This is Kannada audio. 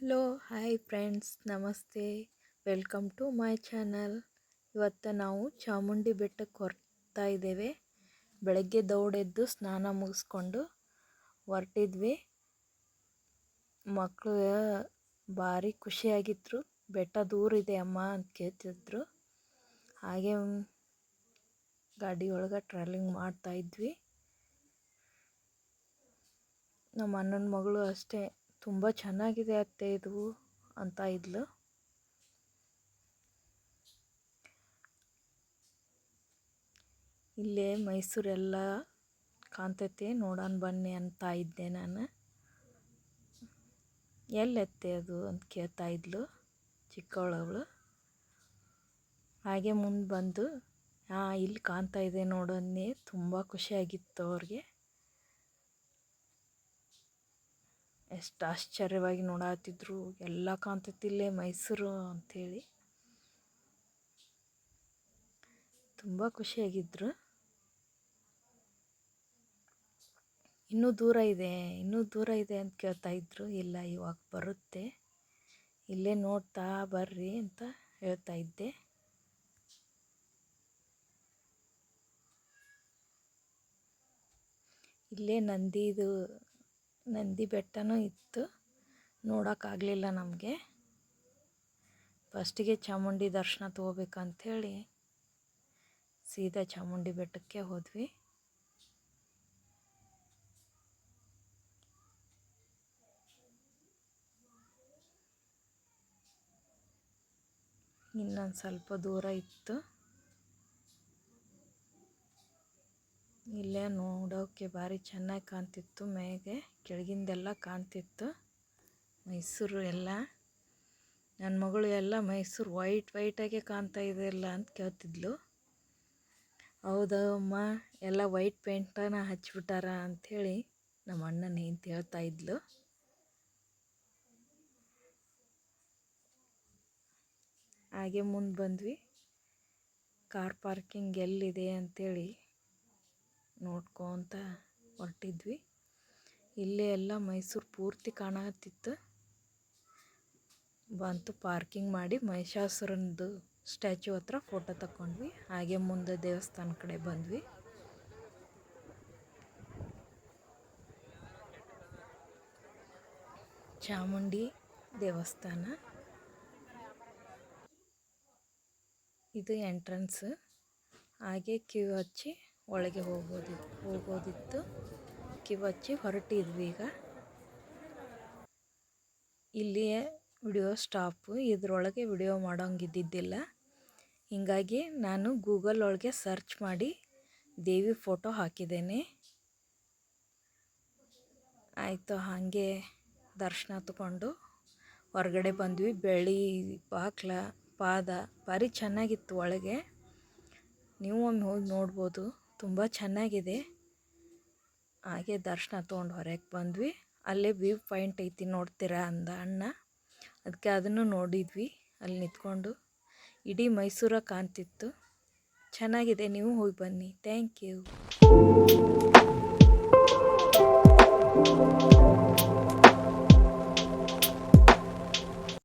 ಹಲೋ ಹಾಯ್ ಫ್ರೆಂಡ್ಸ್, ನಮಸ್ತೆ. Welcome to my channel. ಇವತ್ತು ನಾವು ಚಾಮುಂಡಿ ಬೆಟ್ಟಕ್ಕೆ ಹೊರಡ್ತಾ ಇದ್ದೇವೆ. ಬೆಳಗ್ಗೆ ದೌಡೆದ್ದು ಸ್ನಾನ ಮುಗಿಸ್ಕೊಂಡು ಹೊರಟಿದ್ವಿ. ಮಕ್ಕಳು ಭಾರಿ ಖುಷಿಯಾಗಿದ್ರು. ಬೆಟ್ಟ ದೂರ ಇದೆ ಅಮ್ಮ ಅಂತ ಕೇಳ್ತಿದ್ರು. ಹಾಗೆ ಗಾಡಿ ಒಳಗೆ ಟ್ರಾವೆಲಿಂಗ್ ಮಾಡ್ತಾಯಿದ್ವಿ. ನಮ್ಮ ಅಣ್ಣನ ಮಗಳು ಅಷ್ಟೇ, ತುಂಬ ಚೆನ್ನಾಗಿದೆ ಅತ್ತೆ ಇದು ಅಂತ ಇದ್ಲು. ಇಲ್ಲೇ ಮೈಸೂರೆಲ್ಲ ಕಾಣ್ತೈತೆ, ನೋಡೋಣ ಬನ್ನಿ ಅಂತ ಇದ್ದೆ ನಾನು. ಎಲ್ಲೆತ್ತೆ ಅದು ಅಂತ ಕೇಳ್ತಾ ಇದ್ಲು ಚಿಕ್ಕವಳವಳು. ಹಾಗೆ ಮುಂದೆ ಬಂದು ಇಲ್ಲಿ ಕಾಣ್ತಾ ಇದೆ ನೋಡೋನ್ನೇ. ತುಂಬ ಖುಷಿಯಾಗಿತ್ತು ಅವ್ರಿಗೆ. ಎಷ್ಟು ಆಶ್ಚರ್ಯವಾಗಿ ನೋಡಾತಿದ್ರು. ಎಲ್ಲ ಕಾಣ್ತೈತಿಲ್ಲೇ ಮೈಸೂರು ಅಂಥೇಳಿ ತುಂಬ ಖುಷಿಯಾಗಿದ್ರು. ಇನ್ನೂ ದೂರ ಇದೆ ಅಂತ ಕೇಳ್ತಾ ಇದ್ರು. ಇಲ್ಲ, ಇವಾಗ ಬರುತ್ತೆ, ಇಲ್ಲೇ ನೋಡ್ತಾ ಬರ್ರಿ ಅಂತ ಹೇಳ್ತಾ ಇದ್ದೆ. ಇಲ್ಲೇ ನಂದಿ ಬೆಟ್ಟನೂ ಇತ್ತು, ನೋಡೋಕ್ಕಾಗಲಿಲ್ಲ ನಮಗೆ. ಫಸ್ಟಿಗೆ ಚಾಮುಂಡಿ ದರ್ಶನ ತೊಗೋಬೇಕಂಥೇಳಿ ಸೀದಾ ಚಾಮುಂಡಿ ಬೆಟ್ಟಕ್ಕೆ ಹೋದ್ವಿ. ಇನ್ನೊಂದು ಸ್ವಲ್ಪ ದೂರ ಇತ್ತು. ಇಲ್ಲೇ ನೋಡೋಕ್ಕೆ ಭಾರಿ ಚೆನ್ನಾಗಿ ಕಾಣ್ತಿತ್ತು. ಮೇಗೆ ಕೆಳಗಿಂದೆಲ್ಲ ಕಾಣ್ತಿತ್ತು ಮೈಸೂರು ಎಲ್ಲ. ನನ್ನ ಮಗಳು ಎಲ್ಲ ಮೈಸೂರು ವೈಟಾಗೆ ಕಾಣ್ತಾ ಇದೆಯಲ್ಲ ಅಂತ ಕೇಳ್ತಿದ್ಲು. ಹೌದಮ್ಮ, ಎಲ್ಲ ವೈಟ್ ಪೇಂಟನ್ನು ಹಚ್ಬಿಟ್ಟಾರ ಅಂಥೇಳಿ ನಮ್ಮ ಅಣ್ಣನ ಹೆಂಡ್ತಿ ಹೇಳ್ತಾ ಇದ್ಲು. ಹಾಗೆ ಮುಂದೆ ಬಂದ್ವಿ. ಕಾರ್ ಪಾರ್ಕಿಂಗ್ ಎಲ್ಲಿದೆ ಅಂಥೇಳಿ ನೋಡ್ಕೊತ ಹೊರಟಿದ್ವಿ. ಇಲ್ಲೇ ಎಲ್ಲ ಮೈಸೂರು ಪೂರ್ತಿ ಕಾಣತ್ತಿತ್ತು. ಬಂತು, ಪಾರ್ಕಿಂಗ್ ಮಾಡಿ ಮಹಿಷಾಸುರನದು ಸ್ಟ್ಯಾಚು ಹತ್ರ ಫೋಟೋ ತಗೊಂಡ್ವಿ. ಹಾಗೆ ಮುಂದೆ ದೇವಸ್ಥಾನ ಕಡೆ ಬಂದ್ವಿ. ಚಾಮುಂಡಿ ದೇವಸ್ಥಾನ ಇದು ಎಂಟ್ರೆನ್ಸ್. ಹಾಗೆ ಕ್ಯೂ ಹಚ್ಚಿ ಒಳಗೆ ಹೋಗೋದಿತ್ತು. ಕ್ಯೂ ಹಚ್ಚಿ ಹೊರಟಿದ್ವಿ. ಈಗ ಇಲ್ಲಿಯೇ ವಿಡಿಯೋ ಸ್ಟಾಪು. ಇದರೊಳಗೆ ವಿಡಿಯೋ ಮಾಡೋಂಗಿದ್ದಿದ್ದಿಲ್ಲ. ಹೀಗಾಗಿ ನಾನು ಗೂಗಲ್ ಒಳಗೆ ಸರ್ಚ್ ಮಾಡಿ ದೇವಿ ಫೋಟೋ ಹಾಕಿದ್ದೇನೆ. ಆಯಿತು, ಹಾಗೆ ದರ್ಶನ ತಗೊಂಡು ಹೊರಗಡೆ ಬಂದ್ವಿ. ಬೆಳ್ಳಿ ಪಾದ ಭಾರಿ ಚೆನ್ನಾಗಿತ್ತು ಒಳಗೆ. ನೀವು ಒಮ್ಮೆ ಹೋಗಿ ನೋಡ್ಬೋದು, ತುಂಬ ಚೆನ್ನಾಗಿದೆ. ಹಾಗೆ ದರ್ಶನ ತೊಗೊಂಡು ಹೊರಗೆ ಬಂದ್ವಿ. ಅಲ್ಲೇ ವ್ಯೂ ಪಾಯಿಂಟ್ ಐತಿ, ನೋಡ್ತೀರಾ ಅಂದ ಅಣ್ಣ. ಅದಕ್ಕೆ ಅದನ್ನು ನೋಡಿದ್ವಿ. ಅಲ್ಲಿ ನಿಂತ್ಕೊಂಡು ಇಡೀ ಮೈಸೂರ ಕಾಣ್ತಿತ್ತು. ಚೆನ್ನಾಗಿದೆ, ನೀವು ಹೋಗಿ ಬನ್ನಿ. Thank you.